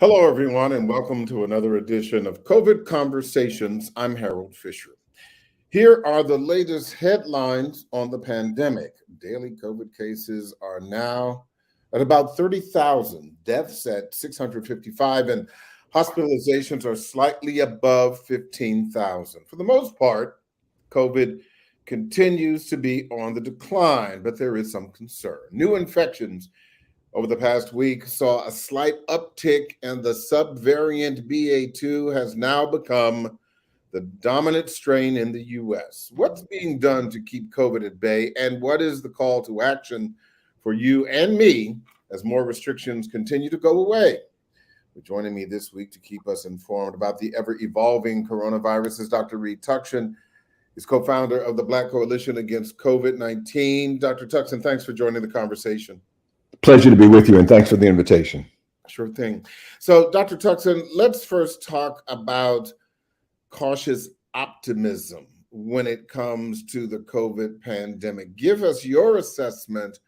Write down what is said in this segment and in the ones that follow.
Hello, everyone, and welcome to another edition of COVID Conversations. I'm Harold Fisher. Here are the latest headlines on the pandemic. Daily COVID cases are now at about 30,000, deaths at 655, and hospitalizations are slightly above 15,000. For the most part, COVID continues to be on the decline, but there is some concern. New infections over the past week saw a slight uptick, and the subvariant BA2 has now become the dominant strain in the US. What's being done to keep COVID at bay, and what is the call to action for you and me as more restrictions continue to go away? Joining me this week to keep us informed about the ever-evolving coronavirus is Dr. Tuckson. He's co-founder of the Black Coalition Against COVID-19. Dr. Tuckson, thanks for joining the conversation. Pleasure to be with you, and thanks for the invitation. Sure thing. So, Dr. Tuckson, let's first talk about cautious optimism when it comes to the COVID pandemic. Give us your assessment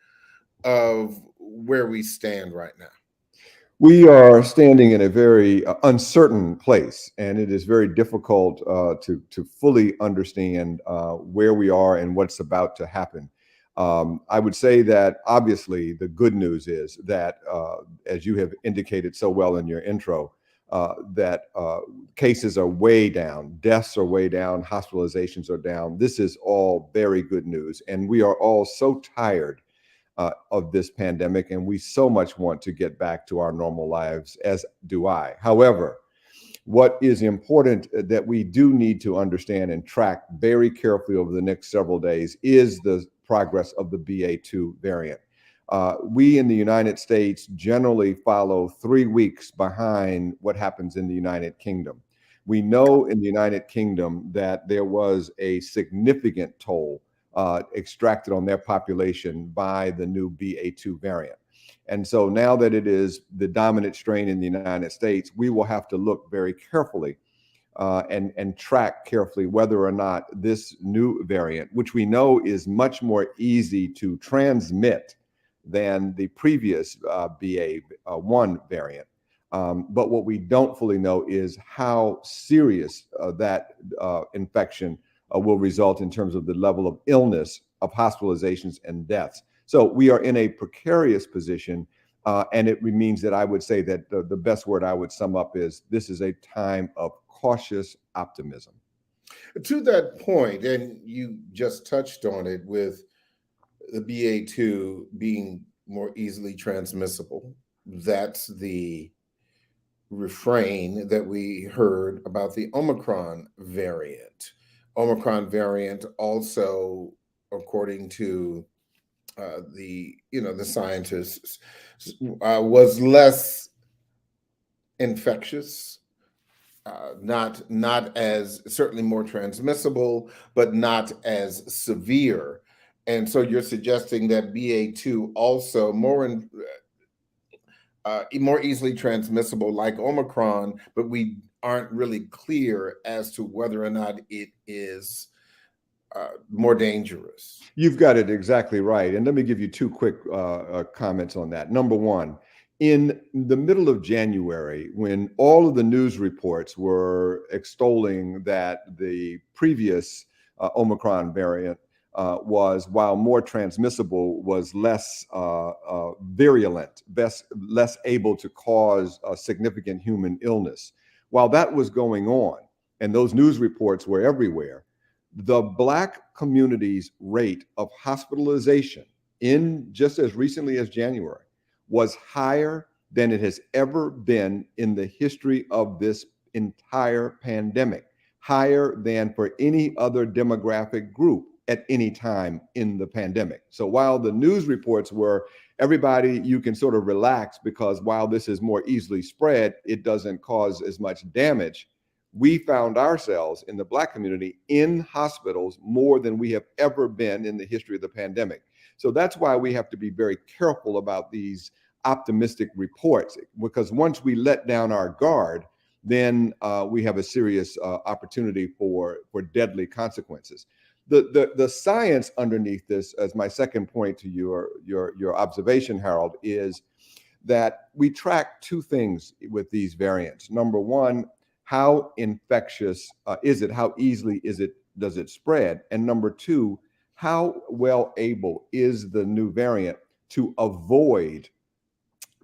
of where we stand right now. We are standing in a very uncertain place, and it is very difficult to fully understand where we are and what's about to happen. I would say that obviously the good news is that, as you have indicated so well in your intro, that cases are way down, deaths are way down, hospitalizations are down. This is all very good news. And we are all so tired of this pandemic, and we so much want to get back to our normal lives, as do I. However, what is important that we do need to understand and track very carefully over the next several days is the progress of the BA2 variant. We in the United States generally follow 3 weeks behind what happens in the United Kingdom. We know in the United Kingdom that there was a significant toll extracted on their population by the new BA2 variant. And so now that it is the dominant strain in the United States, we will have to look very carefully and track carefully whether or not this new variant, which we know is much more easy to transmit than the previous BA1 variant. But what we don't fully know is how serious that infection will result in terms of the level of illness, of hospitalizations and deaths. So we are in a precarious position, and it means that I would say that the best word I would sum up is this is a time of cautious optimism. To that point, and you just touched on it with the BA2 being more easily transmissible, that's the refrain that we heard about the Omicron variant. Omicron variant also, according to the scientists, was less infectious, not as certainly more transmissible, but not as severe. And so you're suggesting that BA2 also more easily transmissible like Omicron, but we aren't really clear as to whether or not it is more dangerous. You've got it exactly right. And let me give you two quick comments on that. Number one, in the middle of January, when all of the news reports were extolling that the previous Omicron variant was, while more transmissible, was less virulent, less able to cause a significant human illness. While that was going on, and those news reports were everywhere, the Black community's rate of hospitalization in just as recently as January was higher than it has ever been in the history of this entire pandemic, higher than for any other demographic group at any time in the pandemic. So while the news reports were, everybody, you can sort of relax because while this is more easily spread, it doesn't cause as much damage. We found ourselves in the Black community in hospitals more than we have ever been in the history of the pandemic. So that's why we have to be very careful about these optimistic reports, because once we let down our guard, then we have a serious opportunity for deadly consequences. The science underneath this, as my second point to your observation, Harold, is that we track two things with these variants. Number one, how infectious is it? How easily does it spread? And number two, how well able is the new variant to avoid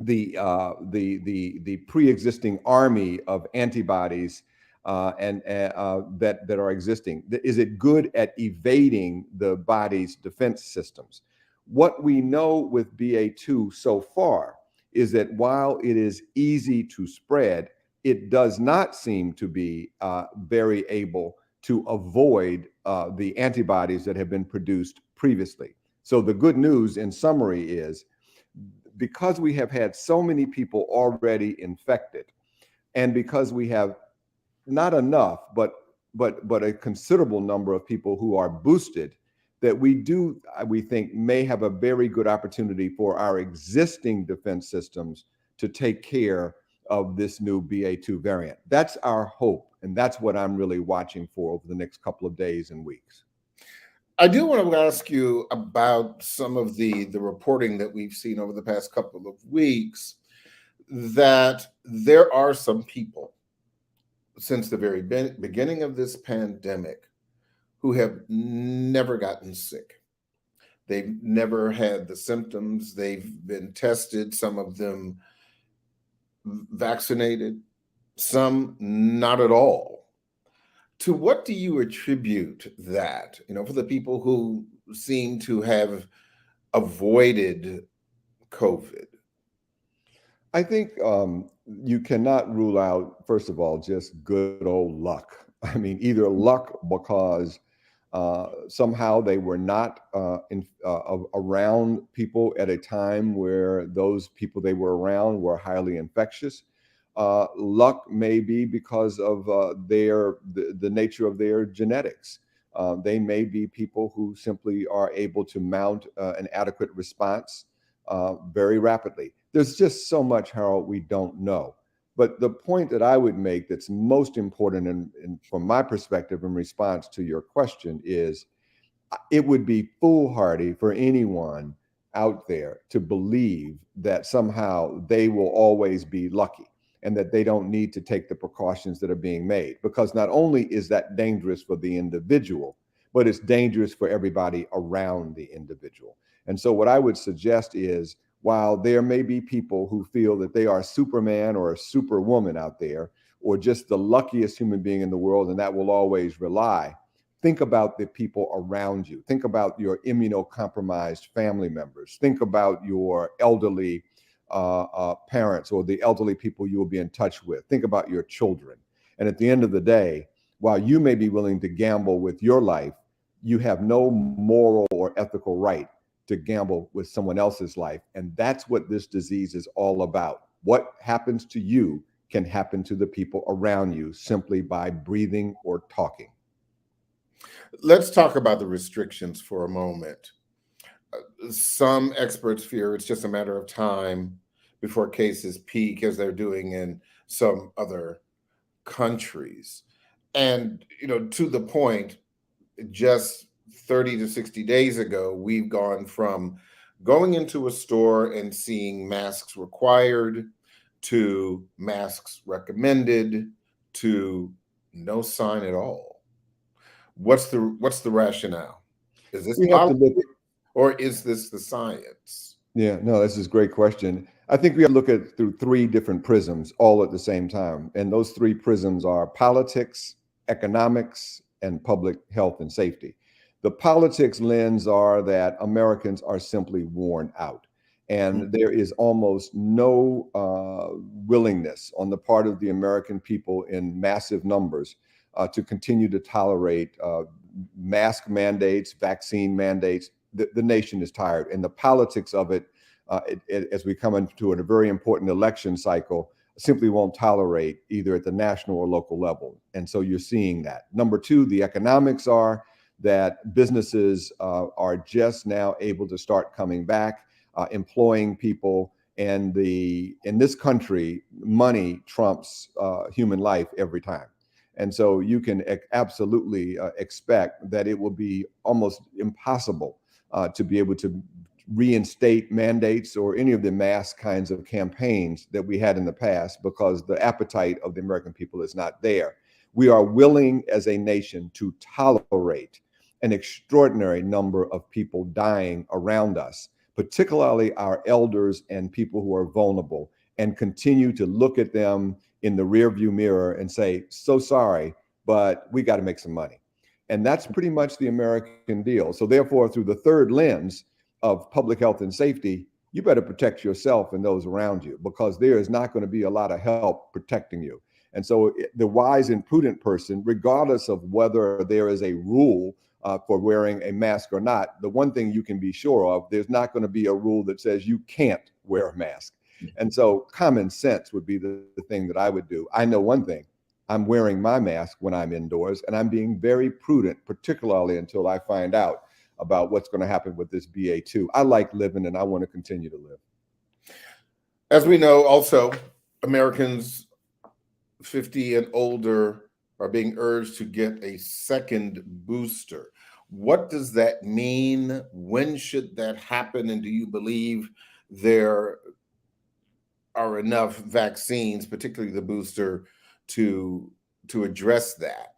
the pre-existing army of antibodies that are existing? Is it good at evading the body's defense systems? What we know with BA2 so far is that while it is easy to spread, it does not seem to be very able to avoid the antibodies that have been produced previously. So the good news in summary is, because we have had so many people already infected, and because we have not enough, but a considerable number of people who are boosted, that we think may have a very good opportunity for our existing defense systems to take care of this new BA2 variant. That's our hope, and that's what I'm really watching for over the next couple of days and weeks. I do want to ask you about some of the reporting that we've seen over the past couple of weeks, that there are some people since the very beginning of this pandemic who have never gotten sick. They've never had the symptoms. They've been tested, some of them vaccinated, some not at all. To what do you attribute that, for the people who seem to have avoided COVID? I think you cannot rule out, first of all, just good old luck. I mean, either luck because somehow they were not around people at a time where those people they were around were highly infectious. Luck may be because of the nature of their genetics. They may be people who simply are able to mount an adequate response very rapidly. There's just so much, Harold, we don't know. But the point that I would make that's most important from my perspective in response to your question is, it would be foolhardy for anyone out there to believe that somehow they will always be lucky and that they don't need to take the precautions that are being made, because not only is that dangerous for the individual, but it's dangerous for everybody around the individual. And so what I would suggest is, while there may be people who feel that they are Superman or a superwoman out there, or just the luckiest human being in the world, and that will always rely, think about the people around you. Think about your immunocompromised family members. Think about your elderly parents or the elderly people you will be in touch with. Think about your children. And at the end of the day, while you may be willing to gamble with your life, you have no moral or ethical right to gamble with someone else's life. And that's what this disease is all about. What happens to you can happen to the people around you simply by breathing or talking. Let's talk about the restrictions for a moment. Some experts fear it's just a matter of time before cases peak, as they're doing in some other countries. And, to the point, just 30 to 60 days ago, we've gone from going into a store and seeing masks required to masks recommended to no sign at all. What's the rationale? Is this politics, or is this the science? Yeah, no, this is a great question. I think we have to look at it through three different prisms all at the same time. And those three prisms are politics, economics, and public health and safety. The politics lens are that Americans are simply worn out. And there is almost no willingness on the part of the American people in massive numbers to continue to tolerate mask mandates, vaccine mandates. The nation is tired. And the politics of it, as we come into a very important election cycle, simply won't tolerate either at the national or local level. And so you're seeing that. Number two, the economics are that businesses are just now able to start coming back, employing people. And in this country, money trumps human life every time. And so you can absolutely expect that it will be almost impossible to be able to reinstate mandates or any of the mass kinds of campaigns that we had in the past, because the appetite of the American people is not there. We are willing as a nation to tolerate an extraordinary number of people dying around us, particularly our elders and people who are vulnerable, and continue to look at them in the rearview mirror and say, so sorry, but we got to make some money. And that's pretty much the American deal. So therefore, through the third lens of public health and safety, you better protect yourself and those around you, because there is not going to be a lot of help protecting you. And so the wise and prudent person, regardless of whether there is a rule for wearing a mask or not, the one thing you can be sure of, there's not going to be a rule that says you can't wear a mask. And so common sense would be the thing that I would do. I know one thing: I'm wearing my mask when I'm indoors, and I'm being very prudent, particularly until I find out about what's going to happen with this BA2. I like living, and I want to continue to live. As we know, also, Americans 50 and older are being urged to get a second booster. What does that mean? When should that happen? And do you believe there are enough vaccines, particularly the booster, to address that?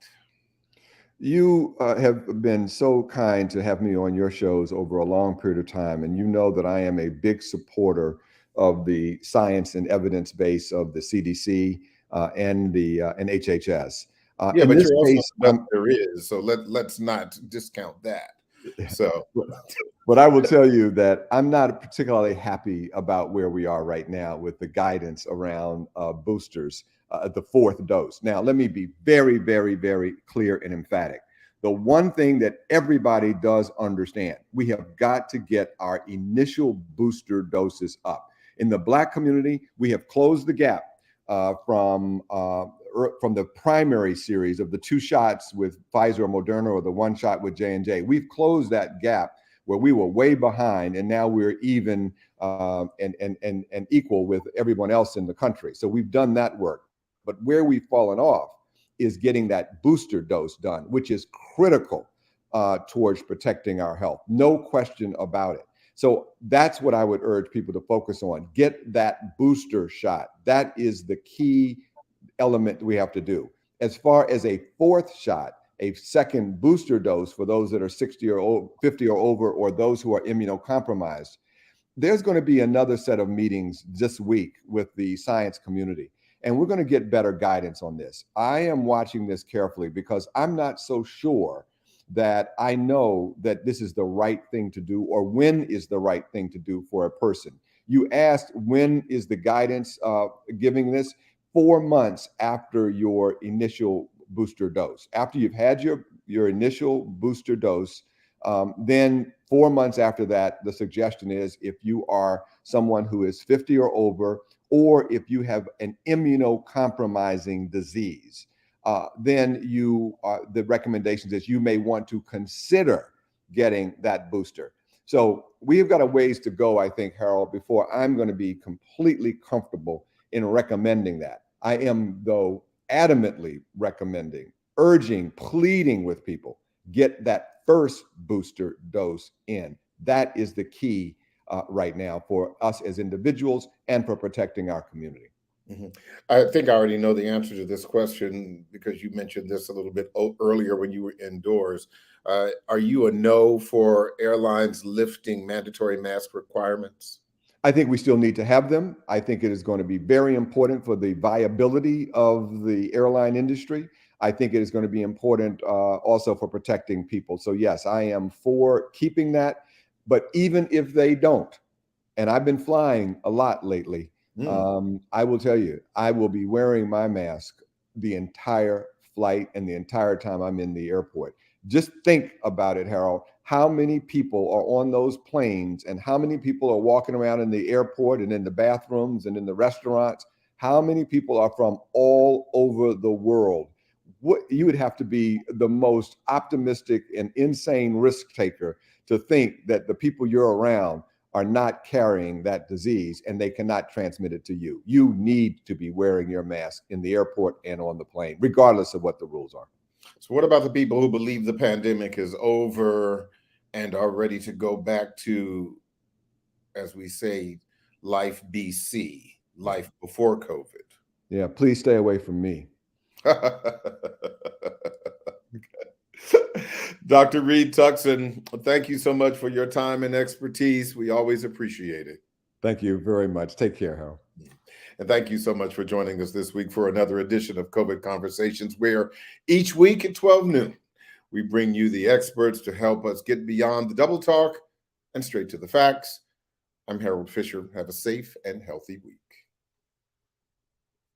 You have been so kind to have me on your shows over a long period of time, and you know that I am a big supporter of the science and evidence base of the CDC and HHS. Yeah, but you're also there is, so let's not discount that. So, but I will tell you that I'm not particularly happy about where we are right now with the guidance around boosters, the fourth dose. Now, let me be very, very, very clear and emphatic. The one thing that everybody does understand, we have got to get our initial booster doses up. In the Black community, we have closed the gap from the primary series of the 2 shots with Pfizer or Moderna, or the 1 shot with J&J. We've closed that gap where we were way behind, and now we're even and equal with everyone else in the country. So we've done that work. But where we've fallen off is getting that booster dose done, which is critical towards protecting our health. No question about it. So that's what I would urge people to focus on. Get that booster shot. That is the key element we have to do. As far as a fourth shot, a second booster dose for those that are 60 or 50 or over, or those who are immunocompromised, there's going to be another set of meetings this week with the science community, and we're going to get better guidance on this. I am watching this carefully because I'm not so sure that I know that this is the right thing to do, or when is the right thing to do for a person. You asked, when is the guidance giving this? 4 months after your initial booster dose. After you've had your initial booster dose, then 4 months after that, the suggestion is, if you are someone who is 50 or over, or if you have an immunocompromising disease, then the recommendations is you may want to consider getting that booster. So we've got a ways to go, I think, Harold, before I'm going to be completely comfortable in recommending that. I am, though, adamantly recommending, urging, pleading with people, get that first booster dose in. That is the key right now for us as individuals and for protecting our community. Mm-hmm. I think I already know the answer to this question because you mentioned this a little bit earlier when you were indoors. Are you a no for airlines lifting mandatory mask requirements? I think we still need to have them. I think it is going to be very important for the viability of the airline industry. I think it is going to be important also for protecting people. So yes, I am for keeping that. But even if they don't, and I've been flying a lot lately, I will tell you, I will be wearing my mask the entire flight and the entire time I'm in the airport. Just think about it, Harold. How many people are on those planes, and how many people are walking around in the airport and in the bathrooms and in the restaurants? How many people are from all over the world? You would have to be the most optimistic and insane risk taker to think that the people you're around are not carrying that disease and they cannot transmit it to you. You need to be wearing your mask in the airport and on the plane, regardless of what the rules are. So what about the people who believe the pandemic is over and are ready to go back to as we say, life BC, life before COVID. Yeah, please stay away from me. Dr. Reed Tuckson, thank you so much for your time and expertise. We always appreciate it. Thank you very much. Take care, Harold. And thank you so much for joining us this week for another edition of COVID Conversations, where each week at 12 noon, we bring you the experts to help us get beyond the double talk and straight to the facts. I'm Harold Fisher. Have a safe and healthy week.